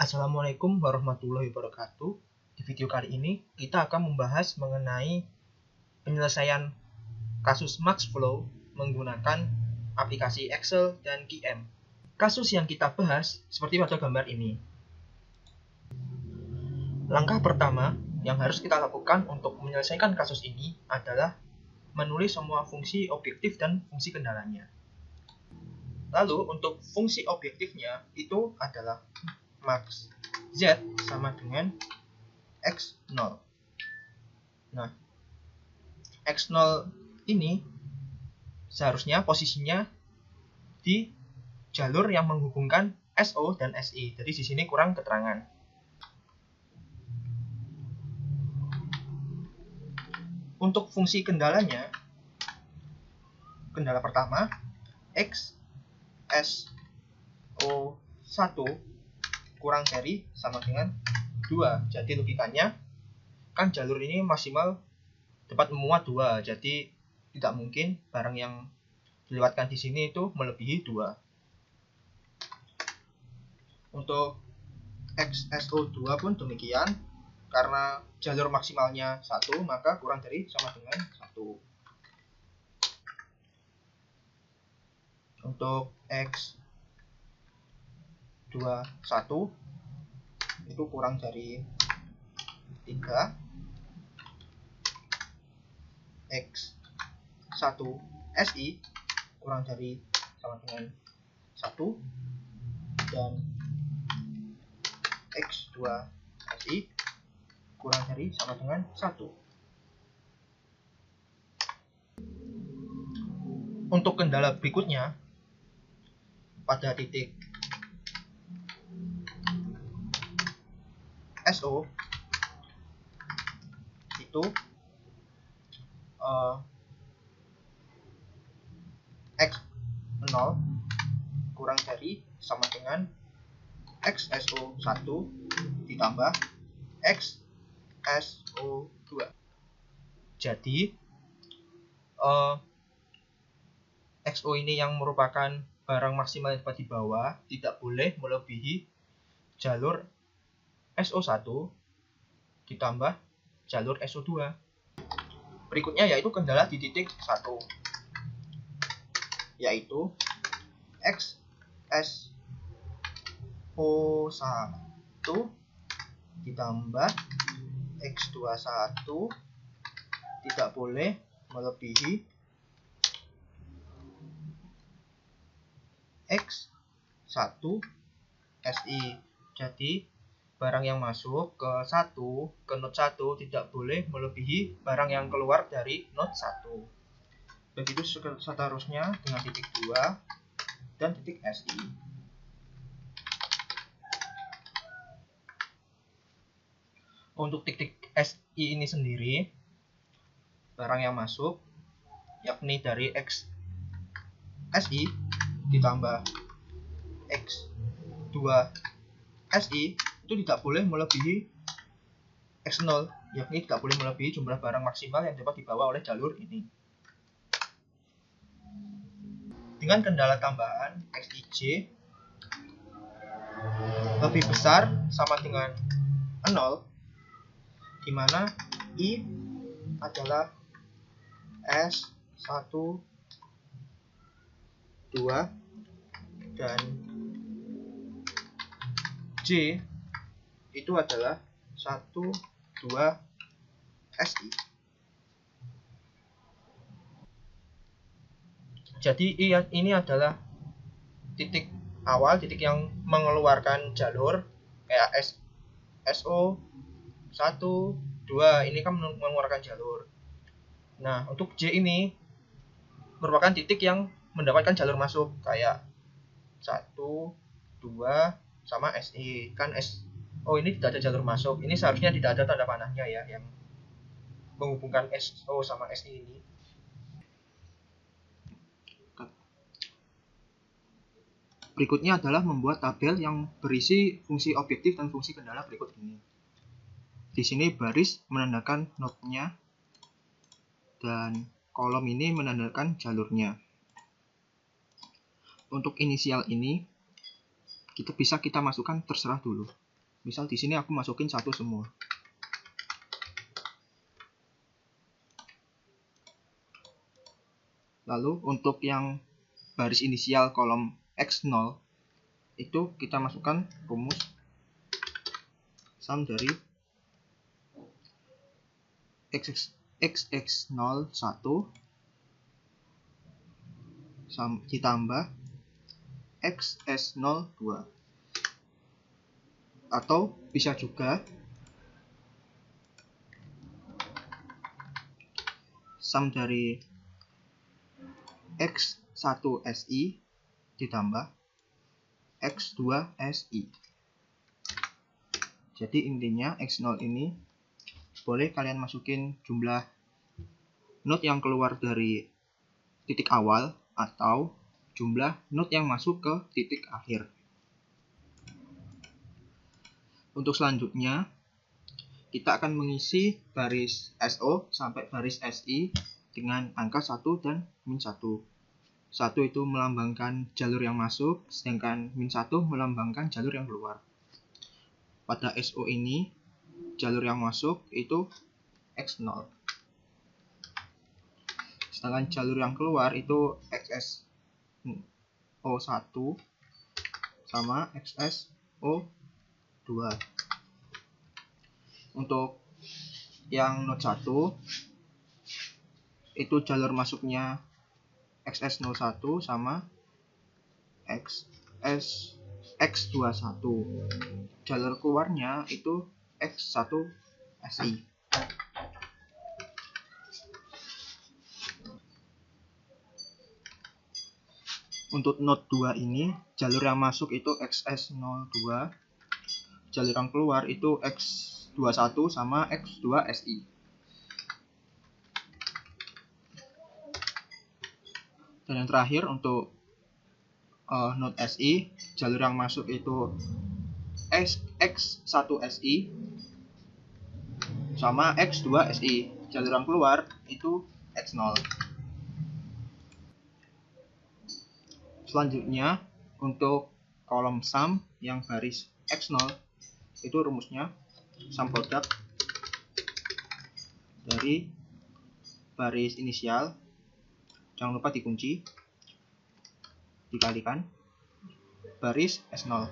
Assalamualaikum warahmatullahi wabarakatuh. Di video kali ini kita akan membahas mengenai penyelesaian kasus Maxflow menggunakan aplikasi Excel dan QM. Kasus yang kita bahas seperti pada gambar ini. Langkah pertama yang harus kita lakukan untuk menyelesaikan kasus ini adalah menulis semua fungsi objektif dan fungsi kendalanya. Lalu untuk fungsi objektifnya itu adalah max Z sama dengan X0. Nah, X0 ini seharusnya posisinya di jalur yang menghubungkan SO dan SI. Jadi di sini kurang keterangan. Untuk fungsi kendalanya, kendala pertama X SO1 kurang dari sama dengan 2. Jadi logikanya kan jalur ini maksimal dapat memuat 2. Jadi tidak mungkin barang yang dilewatkan di sini itu melebihi 2. Untuk XSO2 pun demikian, karena jalur maksimalnya 1, maka kurang dari sama dengan 1. Untuk X21 itu kurang dari 3. X1SI kurang dari sama dengan 1. Dan X2SI kurang dari sama dengan 1. Untuk kendala berikutnya, pada titik SO itu X0 kurang dari sama dengan XSO1 ditambah XSO2. Jadi XO ini yang merupakan barang maksimal yang dapat dibawa tidak boleh melebihi jalur SO1 ditambah jalur SO2. Berikutnya yaitu kendala di titik 1, yaitu XSO1 ditambah X21 tidak boleh melebihi X1SI. Jadi barang yang masuk ke node 1 tidak boleh melebihi barang yang keluar dari node 1. Begitu seterusnya dengan titik 2 dan titik SI. Untuk titik SI ini sendiri, barang yang masuk yakni dari XSI ditambah X2SI itu tidak boleh melebihi X0, yakni tidak boleh melebihi jumlah barang maksimal yang dapat dibawa oleh jalur ini. Dengan kendala tambahan XIJ lebih besar sama dengan 0, di mana I adalah S1, 2, dan J itu adalah 1, 2, SI. Jadi ini adalah titik awal, titik yang mengeluarkan jalur kayak SO 1, 2 ini kan mengeluarkan jalur. Nah, untuk J ini merupakan titik yang mendapatkan jalur masuk kayak 1, 2 sama SI. Kan SO ini tidak ada jalur masuk. Ini seharusnya tidak ada tanda panahnya ya yang menghubungkan SO sama SI ini. Berikutnya adalah membuat tabel yang berisi fungsi objektif dan fungsi kendala berikut ini. Di sini baris menandakan node-nya dan kolom ini menandakan jalurnya. Untuk inisial ini kita masukkan terserah dulu. Misal di sini aku masukin 1 semua. Lalu untuk yang baris inisial kolom X0 itu kita masukkan rumus sum dari XX01 ditambah XS02, atau bisa juga sum dari X1SI ditambah X2SI. Jadi intinya X0 ini boleh kalian masukin jumlah node yang keluar dari titik awal atau jumlah node yang masuk ke titik akhir. Untuk selanjutnya, kita akan mengisi baris SO sampai baris SI dengan angka 1 dan min 1. 1 itu melambangkan jalur yang masuk, sedangkan min 1 melambangkan jalur yang keluar. Pada SO ini, jalur yang masuk itu X0. Sedangkan jalur yang keluar itu XSO1 sama XSO2. Untuk yang node 1 itu jalur masuknya XS01 sama X21. Jalur keluarnya itu X1SI. Untuk node 2 ini, jalur yang masuk itu XS02, jalur yang keluar itu X21 sama X2SI. Dan yang terakhir untuk node SI, jalur yang masuk itu X1SI sama X2SI, jalur yang keluar itu X0. Selanjutnya untuk kolom sum yang baris X0 itu rumusnya sum produk dari baris inisial, jangan lupa dikunci, dikalikan baris S0.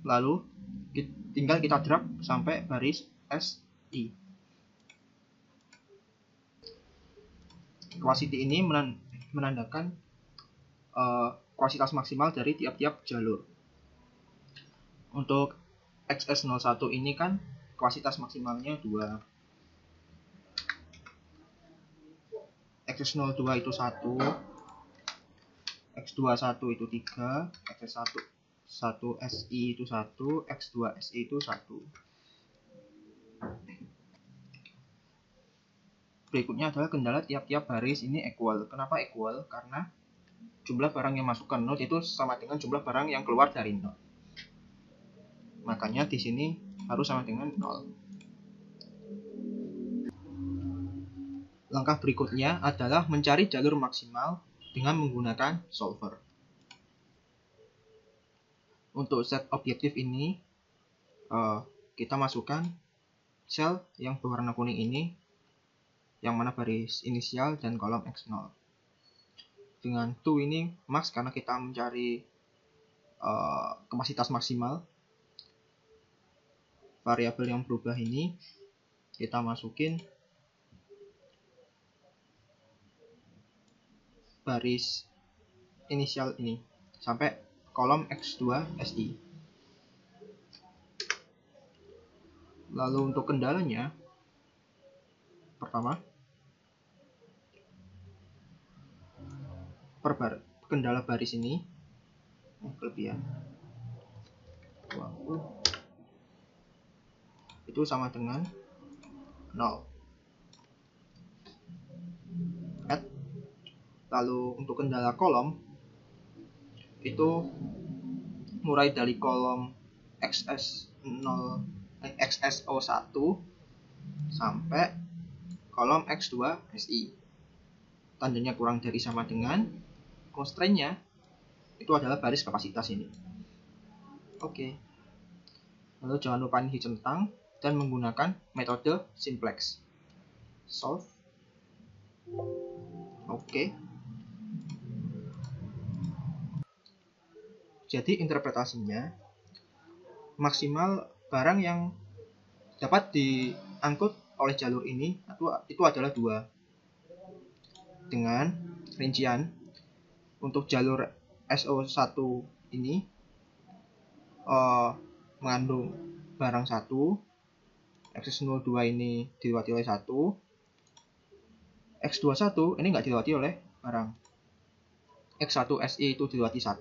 Lalu tinggal kita drag sampai baris SI. Quantity ini menandakan kuantitas maksimal dari tiap-tiap jalur. Untuk XS01 ini kan kuantitas maksimalnya 2. XS02 itu 1, X21 itu 3, XS1SI itu 1, X2SI itu 1. Berikutnya adalah kendala tiap-tiap baris ini equal. Kenapa equal? Karena jumlah barang yang masuk ke node itu sama dengan jumlah barang yang keluar dari node. Makanya di sini harus sama dengan 0. Langkah berikutnya adalah mencari jalur maksimal dengan menggunakan solver. Untuk set objektif ini, kita masukkan sel yang berwarna kuning ini, yang mana baris inisial dan kolom X0. Dengan to ini max karena kita mencari kapasitas maksimal. Variabel yang berubah ini kita masukin baris inisial ini sampai kolom X2SI. Lalu untuk kendalanya, pertama, kendala baris ini kelebihan itu sama dengan 0. Lalu untuk kendala kolom itu mulai dari kolom XS XSO1 sampai kolom X2 SI. Tandanya kurang dari sama dengan constraint-nya itu adalah baris kapasitas ini. Oke. Lalu jangan lupa ini dicentang dan menggunakan metode simplex. Solve. Oke. Jadi interpretasinya, maksimal barang yang dapat diangkut oleh jalur ini itu adalah 2. Dengan rincian untuk jalur SO1 ini mengandung barang 1, X02 ini dilewati oleh 1, X21 ini nggak dilewati oleh barang, X1SI itu dilewati 1,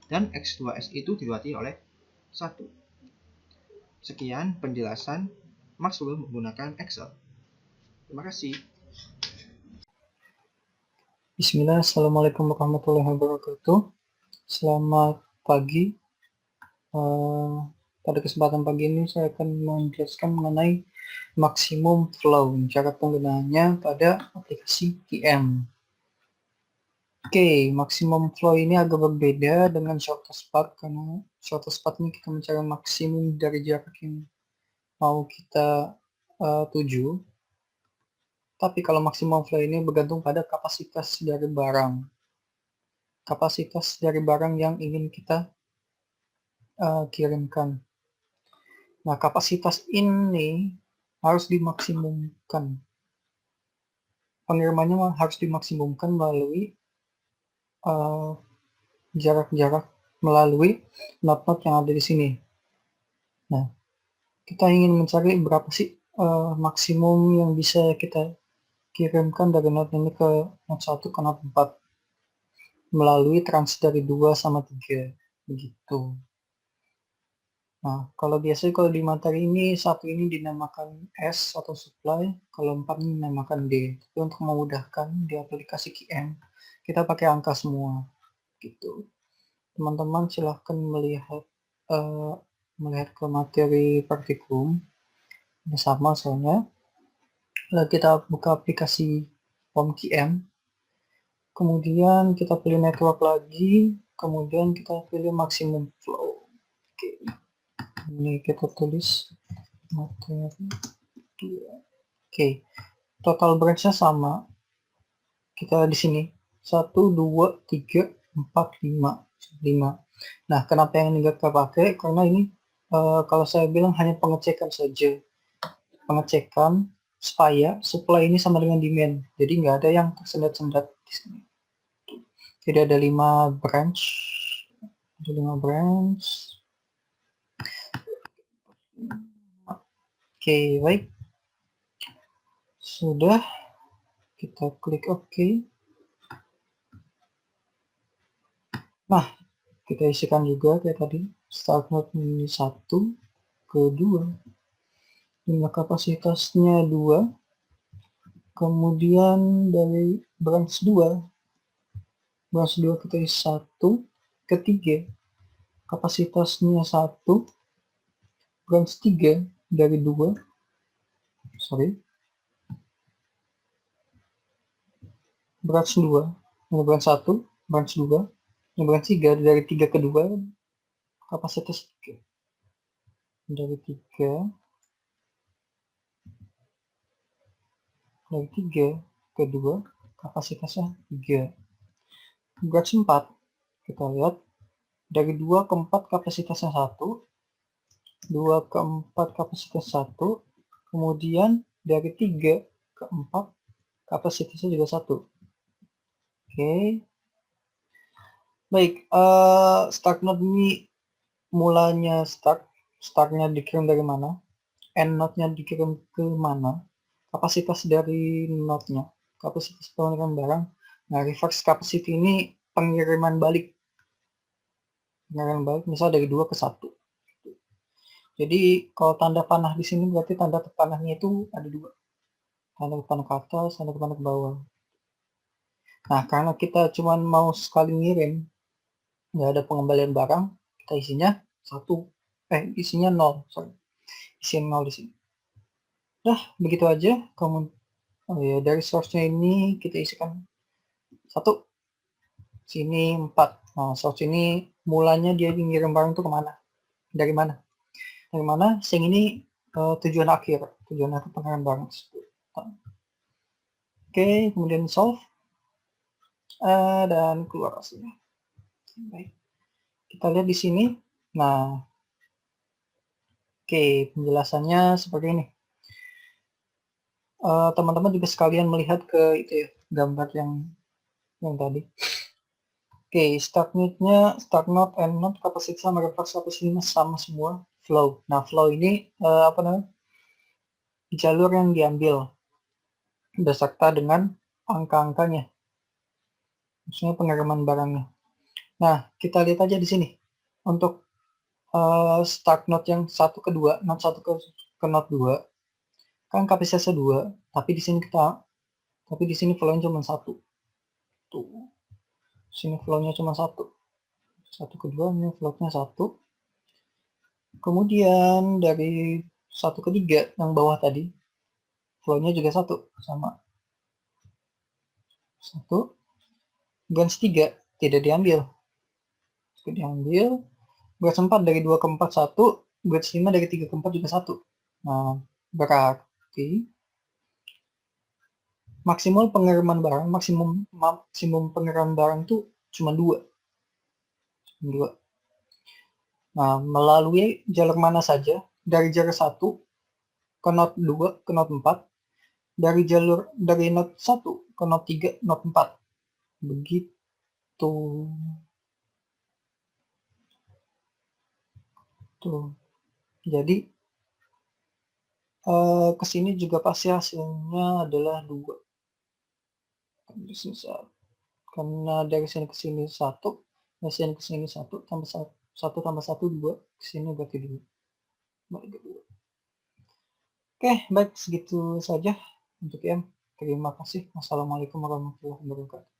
dan X2SI itu dilewati oleh 1. Sekian penjelasan Maxwell menggunakan Excel. Terima kasih. Bismillah, Assalamualaikum warahmatullahi wabarakatuh. Selamat pagi. Pada kesempatan pagi ini saya akan menjelaskan mengenai maksimum flow, cara penggunaannya pada aplikasi QM. Oke, maksimum flow ini agak berbeda dengan shortest path, karena shortest path ini kita mencari maksimum dari jarak yang mau kita tuju. Tapi kalau maksimum flow ini bergantung pada kapasitas dari barang. Kapasitas dari barang yang ingin kita kirimkan. Nah, kapasitas ini harus dimaksimumkan. Pengirimannya harus dimaksimumkan melalui jarak-jarak melalui not-not yang ada di sini. Nah, kita ingin mencari berapa sih maksimum yang bisa kita kirimkan dari not ini ke not 1 ke not 4 melalui trans dari 2 sama 3 begitu. Nah, kalau biasanya kalau di materi ini, 1 ini dinamakan S atau supply, kalau 4 ini dinamakan D. Tapi untuk memudahkan di aplikasi QM, kita pakai angka semua. Gitu. Teman-teman silahkan melihat ke materi praktikum. Ini sama soalnya. Lalu kita buka aplikasi Form QM. Kemudian kita pilih network lagi. Kemudian kita pilih maximum flow. Oke. Ini kita tulis materi 2. Oke, total branch-nya sama. Kita di sini 1, 2, 3, 4, 5. Nah, kenapa yang ini nggak terpakai? Karena ini kalau saya bilang hanya pengecekan saja. Pengecekan supaya supply ini sama dengan demand. Jadi nggak ada yang tersendat-sendat di sini. Jadi ada 5 branch. Ada 5 branch. Oke, baik. Sudah, kita klik OK. Nah, kita isikan juga kayak tadi, start node ini 1, kedua, jumlah kapasitasnya 2, kemudian dari branch 2 kita isi 1, ketiga, kapasitasnya 1, branch 3 dari 2, branch 2, ini branch 1, branch 2, ini branch 3, dari 3 ke 2, kapasitas 3, dari 3 ke 2, kapasitasnya 3. Branch 4, kita lihat, dari 2 ke 4 kapasitasnya 1, 2 ke 4 kapasitas 1, kemudian dari 3 ke 4 kapasitasnya juga 1. Oke. Baik, start node ini mulanya startnya dikirim dari mana, end node-nya dikirim ke mana, kapasitas dari node-nya, kapasitas pengiriman barang. Nah, reverse capacity ini pengiriman balik misal dari 2 ke 1. Jadi kalau tanda panah di sini berarti tanda panahnya itu ada 2. Tanda panah ke atas, tanda panah ke bawah. Nah, karena kita cuma mau sekali ngirim, nggak ada pengembalian barang, kita isinya 1. isinya 0, sorry. Isinya 0 di sini. Nah, begitu aja. Dari source-nya ini kita isikan 1, sini 4. Nah, source ini mulanya dia ngirim barang itu kemana? Dari mana? Dari mana? Yang ini tujuan akhir pengiriman barang. Oke, kemudian solve dan keluar hasilnya. Baik, kita lihat di sini. Nah, oke, penjelasannya seperti ini. Teman-teman juga sekalian melihat ke itu ya, gambar yang tadi. Oke, start node and node kapasitas sama reverse kapasitas sama semua flow. Nah, flow ini jalur yang diambil beserta dengan angka-angkanya, maksudnya pengiriman barangnya. Nah, kita lihat aja di sini untuk start node yang 1 ke 2, node 1 ke node 2 kan kapasitasnya 2, tapi di sini flow-nya cuma 1. Tuh. Sini flow-nya cuma 1. 1 ke 2 ini flow-nya 1. Kemudian dari 1 ke 3 yang bawah tadi flow-nya juga 1 sama. 1 branch 3 tidak diambil. Branch 4 dari 2 ke 4 1, branch 5 dari 3 ke 4 juga 1. Nah, berarti maksimum pengiriman barang itu cuma 2. Nah, melalui jalur mana saja? Dari jalur 1 ke node 2 ke node 4, dari node 1 ke node 3 node 4. Begitu. Tuh. Jadi kesini juga pasti hasilnya adalah 2. Karena dari sini ke sini 1, dari sini ke sini 1 tambah 1 tambah 1 2, kesini berarti 2. Oke, baik, segitu saja untuk M. Terima kasih. Wassalamualaikum warahmatullahi wabarakatuh.